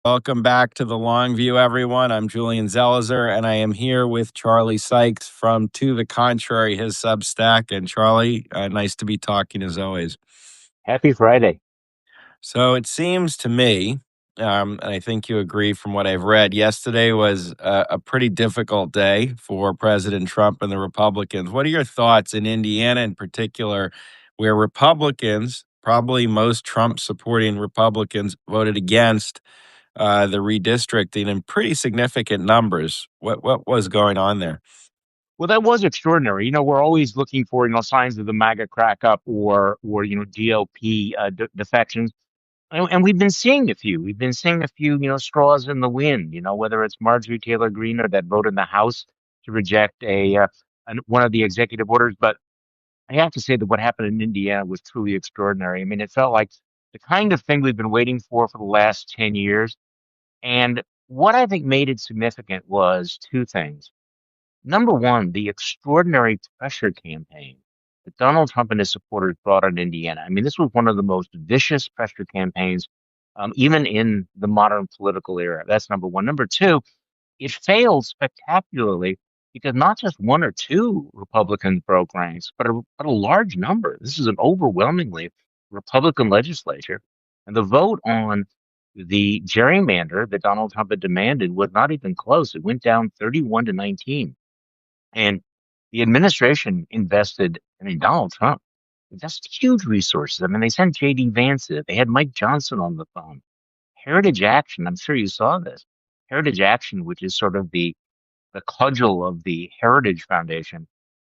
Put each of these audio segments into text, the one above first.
Welcome back to the Long View, everyone. I'm Julian Zelizer, and I am here with Charlie Sykes from To the Contrary, his Substack. And Charlie, nice to be talking as always. Happy Friday. So it seems to me, and I think you agree from what I've read, yesterday was a pretty difficult day for President Trump and the Republicans. What are your thoughts in Indiana in particular, where Republicans, probably most Trump supporting Republicans, voted against the redistricting in pretty significant numbers? What was going on there? Well, that was extraordinary. We're always looking for, signs of the MAGA crack up or GOP defections. And we've been seeing a few. We've been seeing a few, straws in the wind, whether it's Marjorie Taylor Greene or that vote in the House to reject one of the executive orders. But I have to say that what happened in Indiana was truly extraordinary. I mean, it felt like the kind of thing we've been waiting for the last 10 years. And what I think made it significant was two things. Number one, the extraordinary pressure campaign that Donald Trump and his supporters brought on Indiana. I mean, this was one of the most vicious pressure campaigns, even in the modern political era. That's number one. Number two, it failed spectacularly because not just one or two Republicans broke ranks, but a large number. This is an overwhelmingly Republican legislature. And the vote on the gerrymander that Donald Trump had demanded was not even close. It went down 31-19. And the administration invested, I mean, Donald Trump invested huge resources. I mean, they sent J.D. Vance in. They had Mike Johnson on the phone. Heritage Action, I'm sure you saw this. Heritage Action, which is sort of the cudgel of the Heritage Foundation,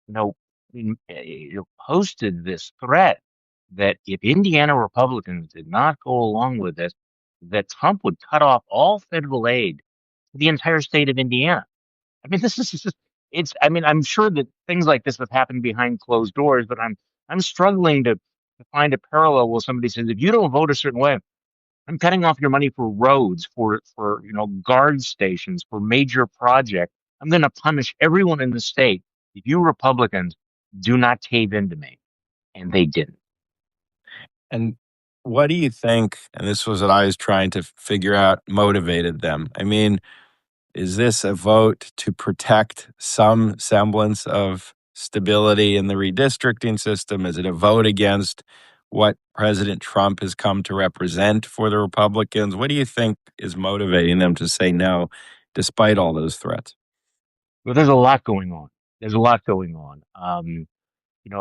you know, posted this threat that if Indiana Republicans did not go along with this, that Trump would cut off all federal aid to the entire state of Indiana. I mean, this is just, I mean, I'm sure that things like this have happened behind closed doors, but I'm struggling to find a parallel where somebody says, if you don't vote a certain way, I'm cutting off your money for roads, for guard stations, for major projects. I'm going to punish everyone in the state if you Republicans do not cave into me, and they didn't. And what do you think, and this was what I was trying to figure out, motivated them? I mean, is this a vote to protect some semblance of stability in the redistricting system? Is it a vote against what President Trump has come to represent for the Republicans? What do you think is motivating them to say no, despite all those threats? Well, there's a lot going on. There's a lot going on.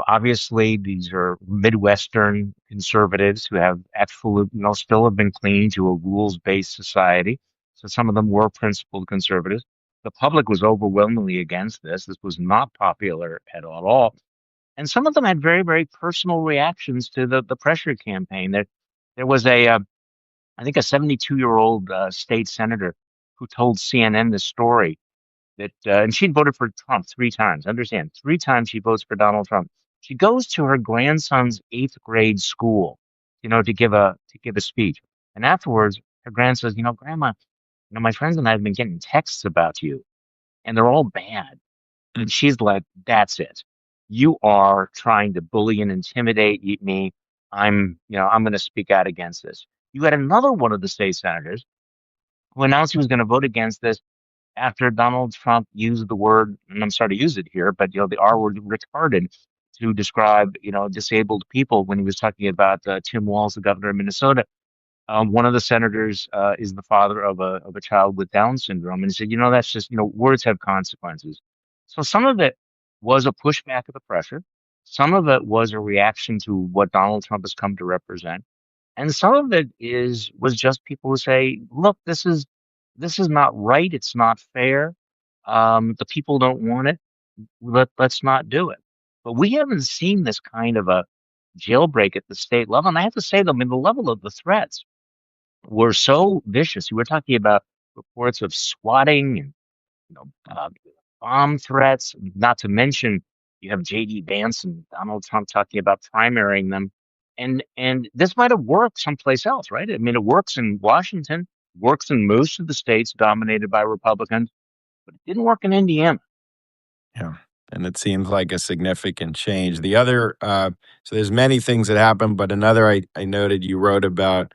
Obviously these are Midwestern conservatives who have actually, still have been clinging to a rules-based society. So some of them were principled conservatives. The public was overwhelmingly against this. This was not popular at all. And some of them had very, very personal reactions to the pressure campaign. There was I think a 72-year-old state senator who told CNN this story and she'd voted for Trump three times. Understand, three times she votes for Donald Trump. She goes to her grandson's eighth grade school, to give a speech, and afterwards, her grandson says, Grandma, my friends and I have been getting texts about you, and they're all bad. And she's like, "That's it. You are trying to bully and intimidate me. I'm going to speak out against this." You had another one of the state senators who announced he was going to vote against this after Donald Trump used the word, and I'm sorry to use it here, but the R word retarded to describe, disabled people when he was talking about Tim Walz, the governor of Minnesota. One of the senators is the father of a child with Down syndrome, and he said, that's just, words have consequences. So some of it was a pushback of the pressure. Some of it was a reaction to what Donald Trump has come to represent. And some of it was just people who say, look, this is not right. It's not fair. The people don't want it. Let's not do it. But we haven't seen this kind of a jailbreak at the state level. And I have to say, though, I mean, the level of the threats were so vicious. We were talking about reports of swatting and you know uh, bomb threats. Not to mention, you have J.D. Vance and Donald Trump talking about primarying them, and this might have worked someplace else, right? I mean, it works in Washington, works in most of the states dominated by Republicans, but it didn't work in Indiana. Yeah. And it seems like a significant change. The other, so there's many things that happened, but another I noted you wrote about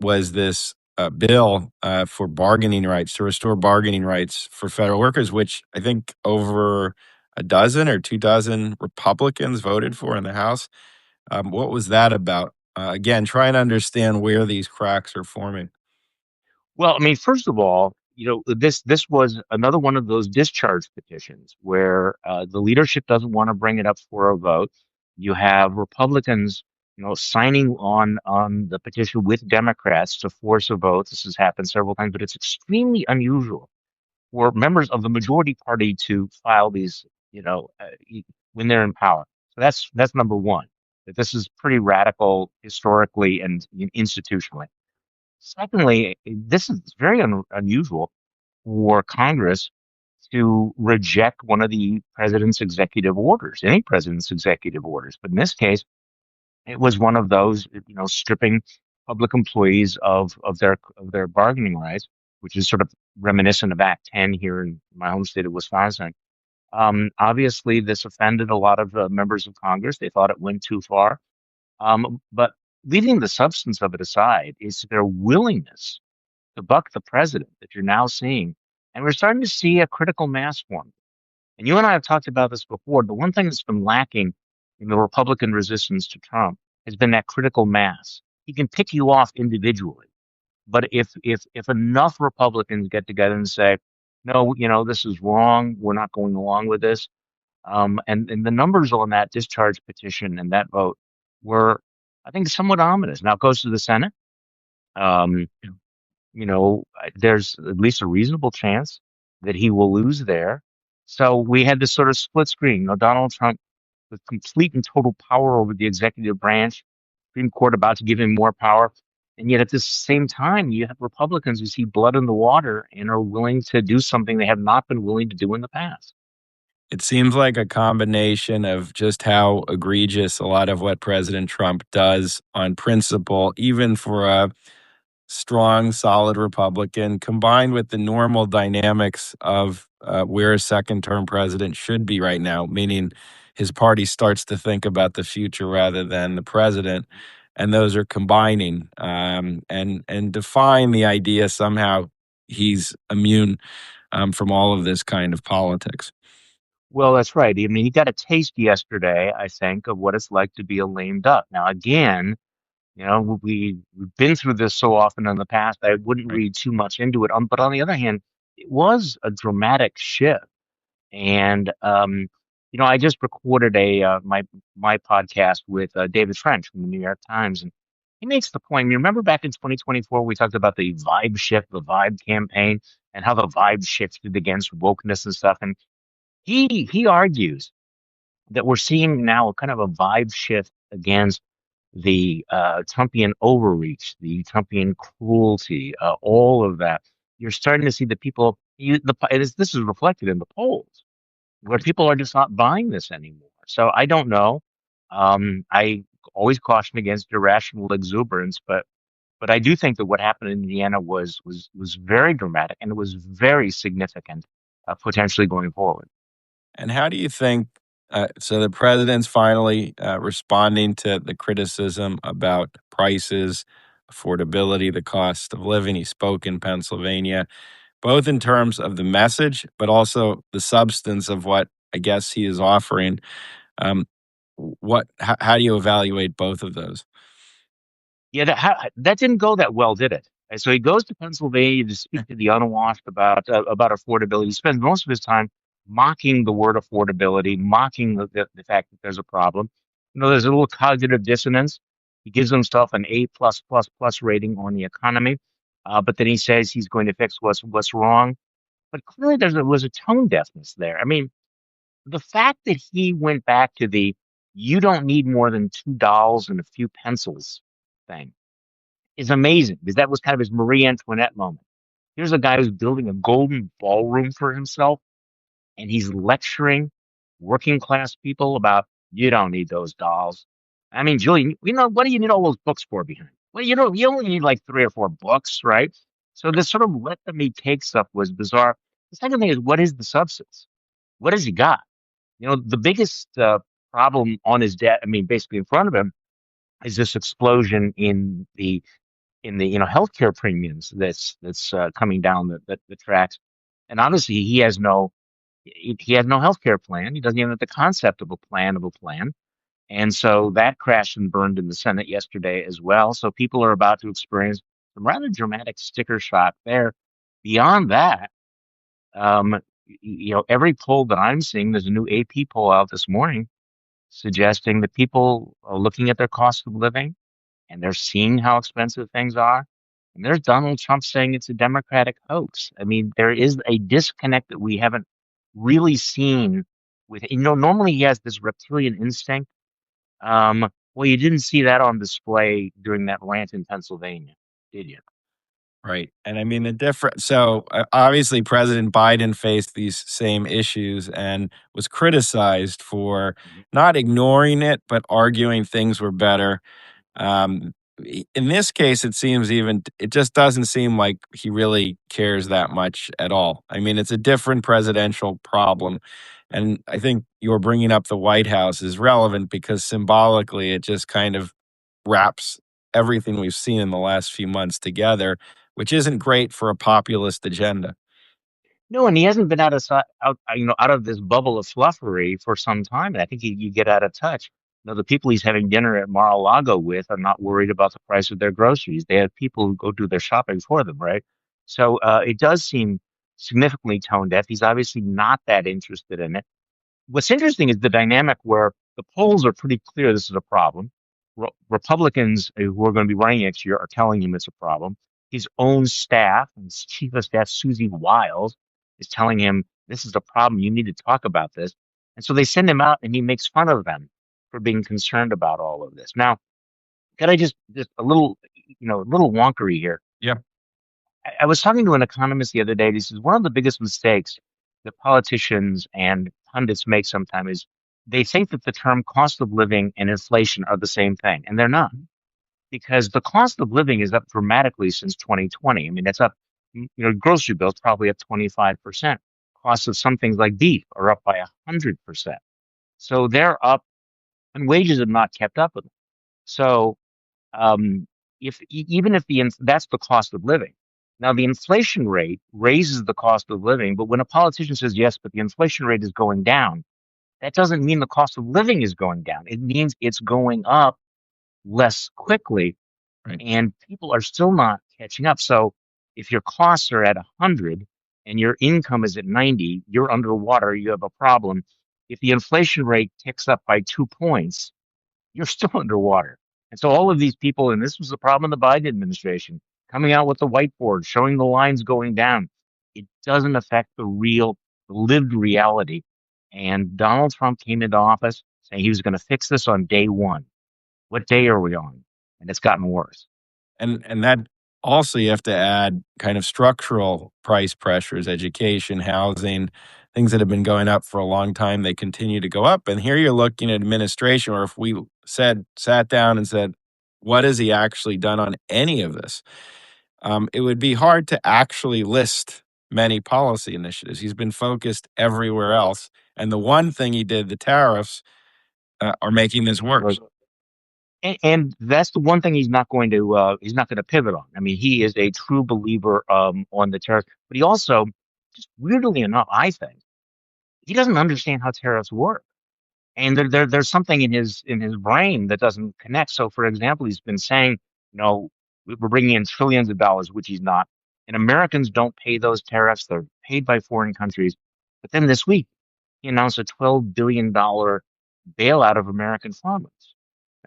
was this bill for bargaining rights to restore bargaining rights for federal workers, which I think over a dozen or 2 dozen Republicans voted for in the House. What was that about? Again, trying to understand where these cracks are forming. Well, I mean, first of all, this was another one of those discharge petitions where the leadership doesn't want to bring it up for a vote. You have Republicans, signing on the petition with Democrats to force a vote. This has happened several times, but it's extremely unusual for members of the majority party to file these, when they're in power. So that's number one. That this is pretty radical historically and institutionally. Secondly, this is very unusual for Congress to reject one of the president's executive orders, any president's executive orders. But in this case, it was one of those, stripping public employees of their bargaining rights, which is sort of reminiscent of Act 10 here in my home state of Wisconsin. Obviously, this offended a lot of members of Congress. They thought it went too far. But leaving the substance of it aside is their willingness to buck the president that you're now seeing. And we're starting to see a critical mass form. And you and I have talked about this before. The one thing that's been lacking in the Republican resistance to Trump has been that critical mass. He can pick you off individually, but if enough Republicans get together and say, no, this is wrong, we're not going along with this, and the numbers on that discharge petition and that vote were, I think, somewhat ominous. Now it goes to the Senate. Um, there's at least a reasonable chance that he will lose there. So we had this sort of split screen. Donald Trump with complete and total power over the executive branch, Supreme Court about to give him more power. And yet at the same time, you have Republicans who see blood in the water and are willing to do something they have not been willing to do in the past. It seems like a combination of just how egregious a lot of what President Trump does on principle, even for a strong, solid Republican, combined with the normal dynamics of where a second term president should be right now, meaning his party starts to think about the future rather than the president. And those are combining and define the idea somehow he's immune from all of this kind of politics. Well, that's right. I mean, he got a taste yesterday, I think, of what it's like to be a lame duck. Now, again, we've been through this so often in the past. I wouldn't Right. read too much into it. But on the other hand, it was a dramatic shift. And I just recorded a my podcast with David French from the New York Times, and he makes the point. You remember back in 2024, we talked about the vibe shift, the vibe campaign, and how the vibe shifted against wokeness and stuff. And he argues that we're seeing now a kind of a vibe shift against the Trumpian overreach, the Trumpian cruelty, all of that. You're starting to see the people. This is reflected in the polls where people are just not buying this anymore. So I don't know. I always caution against irrational exuberance, but I do think that what happened in Indiana was very dramatic and it was very significant, potentially going forward. And how do you think? So the president's finally responding to the criticism about prices, affordability, the cost of living. He spoke in Pennsylvania, both in terms of the message, but also the substance of what I guess he is offering. Um, how do you evaluate both of those? Yeah, that didn't go that well, did it? And so he goes to Pennsylvania to speak to the unwashed about affordability. He spends most of his time mocking the word affordability, mocking the fact that there's a problem. There's a little cognitive dissonance. He gives himself an A plus plus plus rating on the economy, but then he says he's going to fix what's wrong. But clearly, there was a tone deafness there. I mean, the fact that he went back to the "you don't need more than $2 and a few pencils" thing is amazing because that was kind of his Marie Antoinette moment. Here's a guy who's building a golden ballroom for himself, and he's lecturing working class people about you don't need those dolls. I mean, Julian, what do you need all those books for behind? Well, you only need like three or four books, right? So this sort of let them eat cake stuff was bizarre. The second thing is, what is the substance? What has he got? The biggest problem on his debt, I mean, basically in front of him, is this explosion in the in the healthcare premiums that's coming down the tracks. And honestly, he has no healthcare plan. He doesn't even have the concept of a plan. And so that crashed and burned in the Senate yesterday as well. So people are about to experience some rather dramatic sticker shock there. Beyond that, every poll that I'm seeing, there's a new AP poll out this morning suggesting that people are looking at their cost of living and they're seeing how expensive things are. And there's Donald Trump saying it's a Democratic hoax. I mean, there is a disconnect that we haven't really seen with, normally he has this reptilian instinct. Well, you didn't see that on display during that rant in Pennsylvania, did you? Right. And I mean, the different, so obviously President Biden faced these same issues and was criticized for Mhm. not ignoring it, but arguing things were better. In this case, it just doesn't seem like he really cares that much at all. I mean, it's a different presidential problem. And I think you're bringing up the White House is relevant because symbolically it just kind of wraps everything we've seen in the last few months together, which isn't great for a populist agenda. No, and he hasn't been out of this bubble of fluffery for some time. And I think you get out of touch. The people he's having dinner at Mar-a-Lago with are not worried about the price of their groceries. They have people who go do their shopping for them, right? So it does seem significantly tone deaf. He's obviously not that interested in it. What's interesting is the dynamic where the polls are pretty clear this is a problem. Republicans who are going to be running next year are telling him it's a problem. His own staff, and his chief of staff, Susie Wiles, is telling him this is a problem. You need to talk about this. And so they send him out and he makes fun of them for being concerned about all of this. Now, can I just a little wonkery here? Yeah. I was talking to an economist the other day. He says one of the biggest mistakes that politicians and pundits make sometimes is they think that the term cost of living and inflation are the same thing, and they're not, because the cost of living is up dramatically since 2020. I mean, that's up, grocery bills probably up 25%. Costs of some things like beef are up by 100%. So they're up, and wages have not kept up with them. So um, if even if that's the cost of living. Now the inflation rate raises the cost of living, but when a politician says yes, but the inflation rate is going down, that doesn't mean the cost of living is going down. It means it's going up less quickly, Right. and people are still not catching up. So if your costs are at 100 and your income is at 90, you're underwater. You have a problem. If the inflation rate ticks up by 2 points, you're still underwater. And so all of these people, and this was the problem in the Biden administration, coming out with the whiteboard, showing the lines going down, it doesn't affect the lived reality. And Donald Trump came into office saying he was going to fix this on day one. What day are we on? And it's gotten worse. And that also you have to add kind of structural price pressures, education, housing, things that have been going up for a long time. They continue to go up. And here you're looking at administration, or if we sat down and said, what has he actually done on any of this? It would be hard to actually list many policy initiatives. He's been focused everywhere else. And the one thing he did, the tariffs, are making this worse. And that's the one thing he's not going to pivot on. I mean, he is a true believer on the tariffs, but he also, just weirdly enough, I think he doesn't understand how tariffs work. And there's something in his brain that doesn't connect. So, for example, he's been saying, we're bringing in trillions of dollars, which he's not, and Americans don't pay those tariffs; they're paid by foreign countries. But then this week, he announced a $12 billion bailout of American farmers.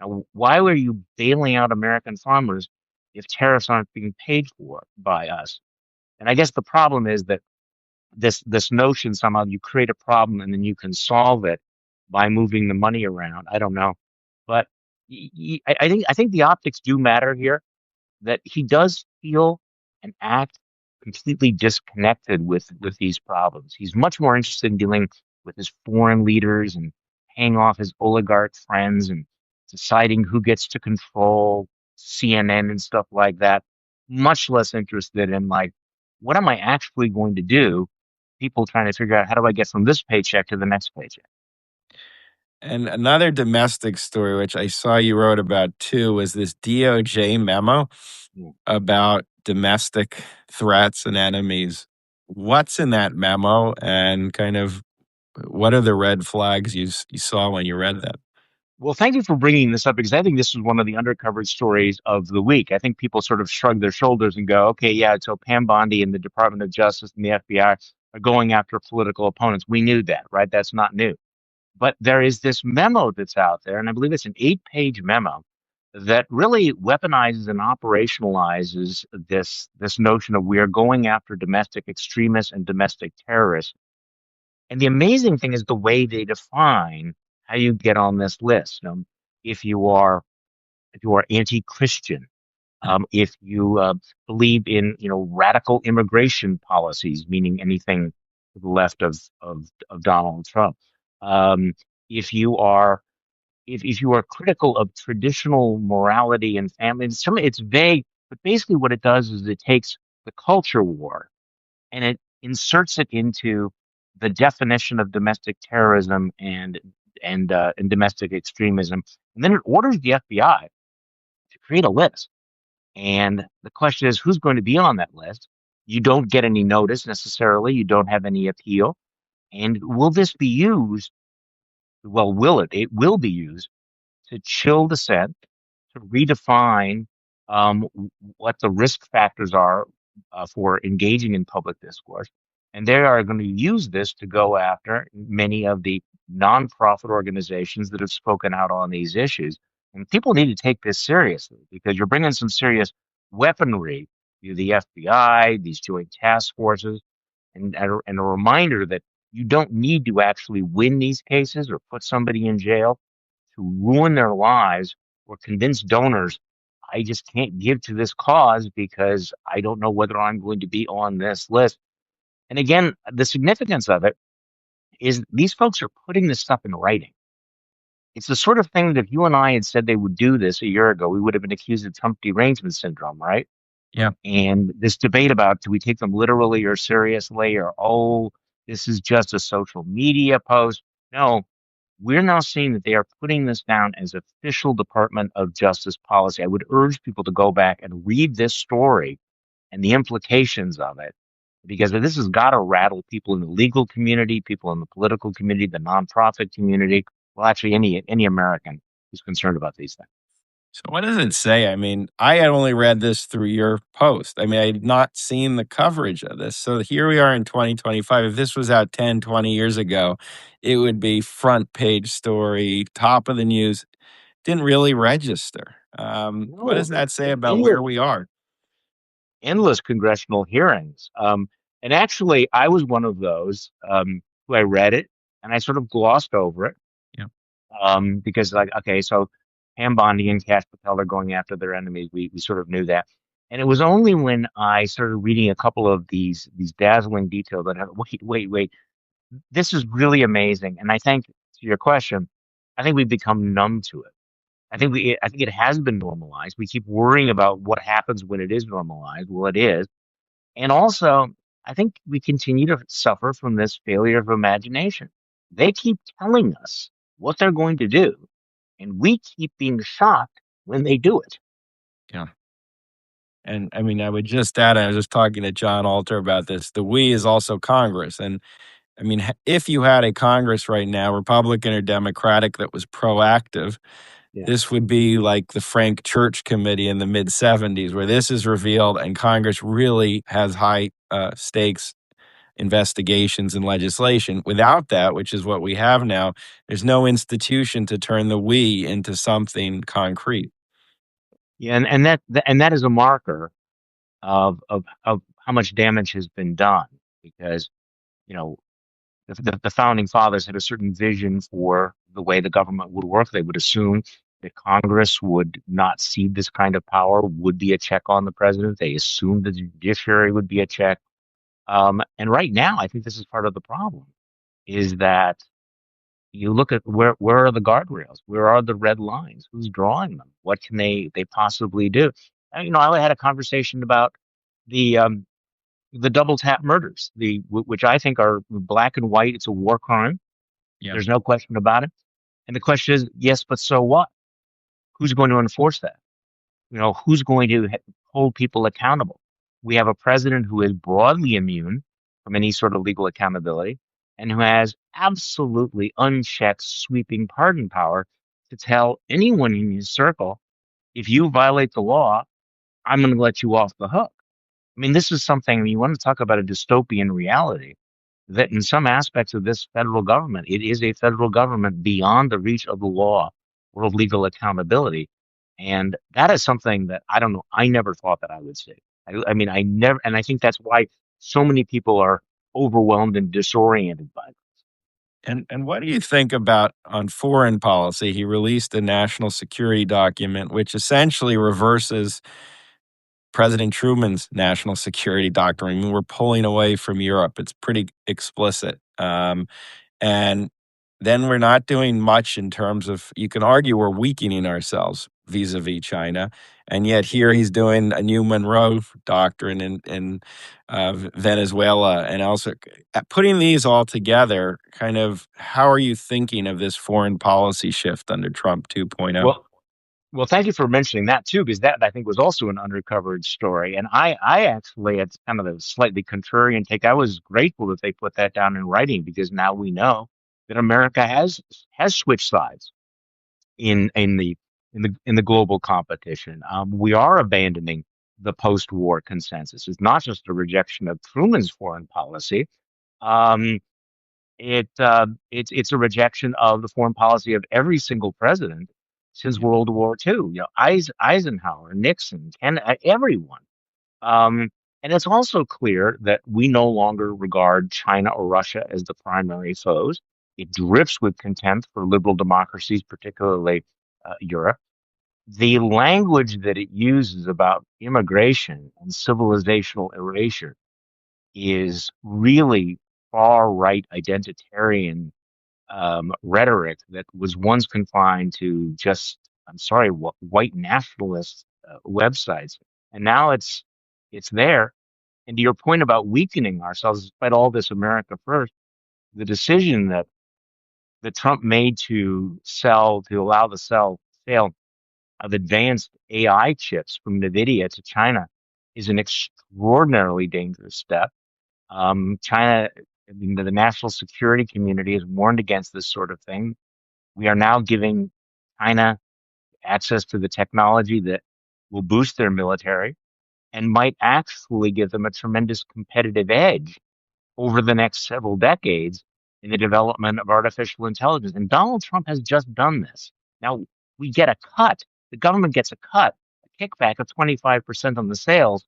Now, why were you bailing out American farmers if tariffs aren't being paid for by us? And I guess the problem is that this notion somehow you create a problem and then you can solve it by moving the money around. I don't know, but I think the optics do matter here. That he does feel and act completely disconnected with these problems. He's much more interested in dealing with his foreign leaders and paying off his oligarch friends and deciding who gets to control CNN and stuff like that. Much less interested in like, what am I actually going to do? People trying to figure out how do I get from this paycheck to the next paycheck. And another domestic story, which I saw you wrote about too, was this DOJ memo Mm. about domestic threats and enemies. What's in that memo, and kind of what are the red flags you saw when you read that? Well, thank you for bringing this up because I think this was one of the undercovered stories of the week. I think people sort of shrug their shoulders and go, okay, yeah, so Pam Bondi and the Department of Justice and the FBI are going after political opponents. We knew that, right? That's not new. But there is this memo that's out there, and I believe it's an 8-page memo that really weaponizes and operationalizes this notion of we are going after domestic extremists and domestic terrorists. And the amazing thing is the way they define how you get on this list. If you are if you are anti-Christian, if you believe in radical immigration policies, meaning anything to the left of Donald Trump, um, if you are if you are critical of traditional morality and family, it's vague, but basically what it does is it takes the culture war and it inserts it into the definition of domestic terrorism and domestic extremism, and then it orders the FBI to create a list. And the question is, who's going to be on that list? You don't get any notice necessarily. You don't have any appeal. And will this be used? Well, will it? It will be used to chill dissent, to redefine what the risk factors are for engaging in public discourse. And they are going to use this to go after many of the nonprofit organizations that have spoken out on these issues. And people need to take this seriously because you're bringing some serious weaponry to the FBI, these joint task forces, and a reminder that you don't need to actually win these cases or put somebody in jail to ruin their lives or convince donors, I just can't give to this cause because I don't know whether I'm going to be on this list. And again, the significance of it is these folks are putting this stuff in writing. It's the sort of thing that if you and I had said they would do this a year ago, we would have been accused of Trump derangement syndrome, right? Yeah. And this debate about do we take them literally or seriously, or oh, this is just a social media post. No, we're now seeing that they are putting this down as official Department of Justice policy. I would urge people to go back and read this story and the implications of it, because this has got to rattle people in the legal community, people in the political community, the nonprofit community. Well, actually, any American who's concerned about these things. So what does it say? I mean, I had only read this through your post. I mean, I had not seen the coverage of this. So here we are in 2025. If this was out 10, 20 years ago, it would be front page story, top of the news. Didn't really register. What does No, that say and about where we are? endless congressional hearings. And actually, I was one of those who I read it and I sort of glossed over it Yeah. because, like, okay, so Pam Bondi and Kash Patel are going after their enemies. We sort of knew that. And it was only when I started reading a couple of these dazzling details that I, wait, this is really amazing. And I think to your question, I think we've become numb to it. I think it has been normalized. We keep worrying about what happens when it is normalized. Well, it is. And also, I think we continue to suffer from this failure of imagination. They keep telling us what they're going to do, and we keep being shocked when they do it. Yeah. And I mean, I would just add, I was just talking to John Alter about this. The we is also Congress. And I mean, if you had a Congress right now, Republican or Democratic, that was proactive, Yeah. this would be like the Frank Church Committee in the mid 70s, where this is revealed and Congress really has high stakes investigations and legislation. Without that, which is what we have now, there's no institution to turn the we into something concrete. Yeah, and that is a marker of how much damage has been done because you know the founding fathers had a certain vision for the way the government would work. They would assume that Congress would not cede this kind of power, would be a check on the president. They assumed the judiciary would be a check. And right now, I think this is part of the problem, is that you look at where are the guardrails? Where are the red lines? Who's drawing them? What can they possibly do? And, I had a conversation about the um, the double tap murders, which I think are black and white. It's a war crime. Yeah. There's no question about it. And the question is, yes, but so what? Who's going to enforce that? Who's going to hold people accountable? We have a president who is broadly immune from any sort of legal accountability and who has absolutely unchecked sweeping pardon power to tell anyone in his circle, if you violate the law, I'm going to let you off the hook. I mean, this is something, you want to talk about a dystopian reality, that in some aspects of this federal government, it is a federal government beyond the reach of the law or of legal accountability. And that is something that I don't know, I never thought that I would see. I mean, I never, and I think that's why so many people are overwhelmed and disoriented by it. And what do you think about on foreign policy? He released a national security document which essentially reverses President Truman's national security doctrine. I mean, we're pulling away from Europe. It's pretty explicit. And then we're not doing much in terms of, you can argue we're weakening ourselves vis-a-vis China. And yet here he's doing a new Monroe doctrine in Venezuela. And also putting these all together, kind of, how are you thinking of this foreign policy shift under Trump 2.0? Well, Well, thank you for mentioning that too, because that I think was also an undercovered story. And I actually, it's kind of a slightly contrarian take. I was grateful that they put that down in writing because now we know that America has switched sides in the global competition. We are abandoning the post-war consensus. It's not just a rejection of Truman's foreign policy. Um, it's a rejection of the foreign policy of every single president since World War II. Eisenhower, Nixon, and everyone. Um, and it's also clear that we no longer regard China or Russia as the primary foes. It drips with contempt for liberal democracies, particularly Europe. The language that it uses about immigration and civilizational erasure is really far right identitarian rhetoric that was once confined to just, I'm sorry, white nationalist websites, and now it's there. And to your point about weakening ourselves, despite all this America first, the decision that Trump made to allow the sale of advanced AI chips from NVIDIA to China is an extraordinarily dangerous step. China, I mean, the national security community has warned against this sort of thing. We are now giving China access to the technology that will boost their military and might actually give them a tremendous competitive edge over the next several decades in the development of artificial intelligence. And Donald Trump has just done this. Now we get a cut. The government gets a cut, a kickback of 25% on the sales,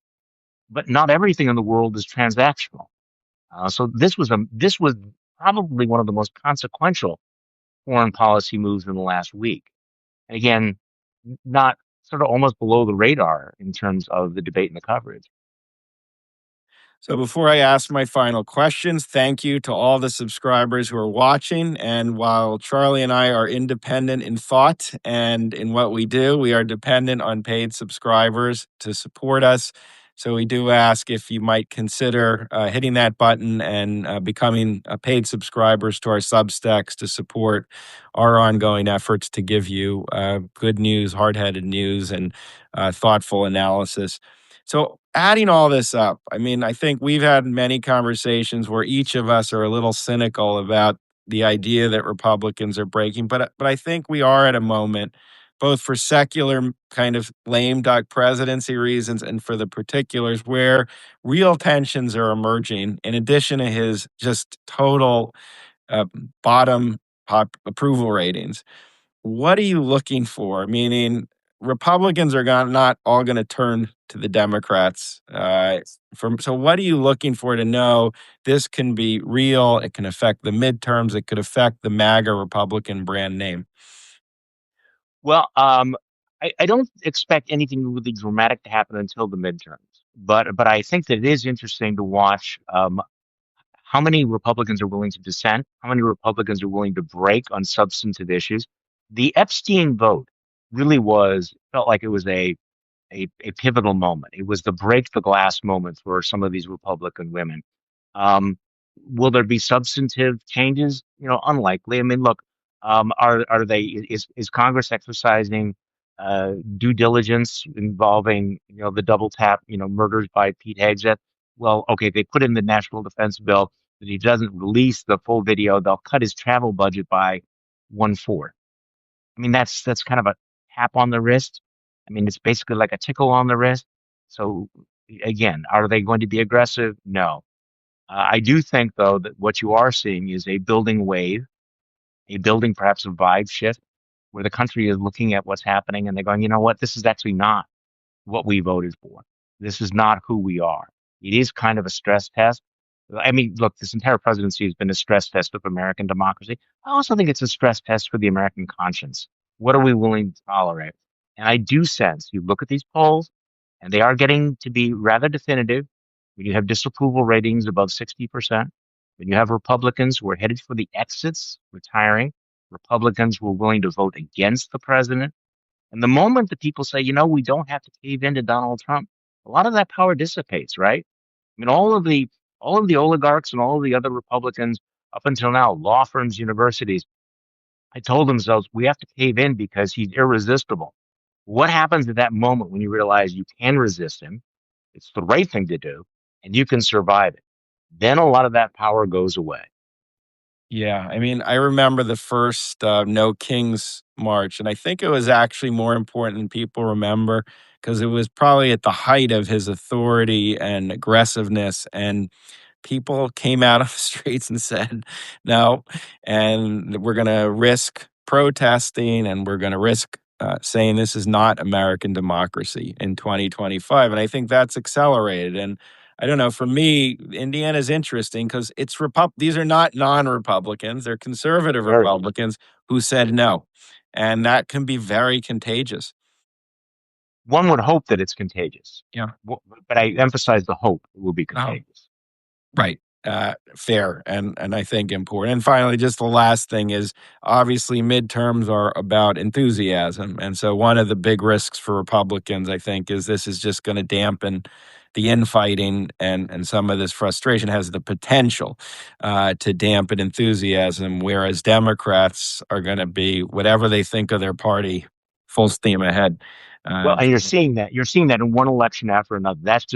but not everything in the world is transactional. So this was probably one of the most consequential foreign policy moves in the last week. And again, not sort of almost below the radar in terms of the debate and the coverage. So before I ask my final questions, thank you to all the subscribers who are watching. And while Charlie and I are independent in thought and in what we do, we are dependent on paid subscribers to support us. So we do ask if you might consider hitting that button and becoming paid subscribers to our Substacks to support our ongoing efforts to give you good news, hard-headed news, and thoughtful analysis. So adding all this up, I mean, I think we've had many conversations where each of us are a little cynical about the idea that Republicans are breaking, but I think we are at a moment, both for secular kind of lame duck presidency reasons and for the particulars, where real tensions are emerging. In addition to his just total uh, bottom approval ratings, what are you looking for? Meaning, Republicans are not all going to turn to the Democrats. So, what are you looking for to know this can be real? It can affect the midterms. It could affect the MAGA Republican brand name. Well, I don't expect anything really dramatic to happen until the midterms, but I think that it is interesting to watch how many Republicans are willing to dissent, how many Republicans are willing to break on substantive issues. The Epstein vote really felt like it was a pivotal moment. It was the break the glass moment for some of these Republican women. Um, will there be substantive changes? Unlikely. I mean, look, Are they is Congress exercising due diligence involving the double tap murders by Pete Hegseth? Well, okay, they put in the National Defense Bill that he doesn't release the full video. They'll cut his travel budget by one fourth. I mean, that's kind of a tap on the wrist. I mean, it's basically like a tickle on the wrist. So again, are they going to be aggressive? No. I do think though that what you are seeing is a building wave, a building perhaps a vibe shift where the country is looking at what's happening and they're going, you know what, this is actually not what we voted for. This is not who we are. It is kind of a stress test. I mean, look, this entire presidency has been a stress test of American democracy. I also think it's a stress test for the American conscience. What are we willing to tolerate? And I do sense you look at these polls and they are getting to be rather definitive. When you have disapproval ratings above 60%, when you have Republicans who are headed for the exits, retiring, Republicans who are willing to vote against the president, and the moment that people say, we don't have to cave into Donald Trump, a lot of that power dissipates, right? I mean, all of the oligarchs and all of the other Republicans up until now, law firms, universities, I told themselves we have to cave in because he's irresistible. What happens at that moment when you realize you can resist him? It's the right thing to do, and you can survive it. Then a lot of that power goes away. Yeah, I mean, I remember the first No Kings March, and I think it was actually more important than people remember because it was probably at the height of his authority and aggressiveness. And people came out of the streets and said, no, and we're going to risk protesting and we're going to risk saying this is not American democracy in 2025. And I think that's accelerated. And I don't know. For me, Indiana is interesting because these are not non-Republicans; they're conservative Very. Republicans who said no, and that can be very contagious. One would hope that it's contagious, Yeah. but I emphasize the hope it will be Um, contagious. Right. Fair and I think important. And finally, just the last thing is obviously midterms are about enthusiasm. And so one of the big risks for Republicans, I think, is this is just going to dampen the infighting and some of this frustration has the potential to dampen enthusiasm, whereas Democrats are going to be whatever they think of their party, full steam ahead. Well, Uh, and you're seeing that in one election after another. That's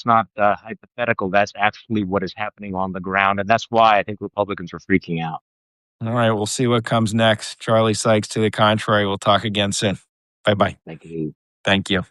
not hypothetical. That's actually what is happening on the ground, and that's why I think Republicans are freaking out. all right, we'll see what comes next. Charlie Sykes, to the contrary, we'll talk again soon. Bye bye. Thank you. Thank you.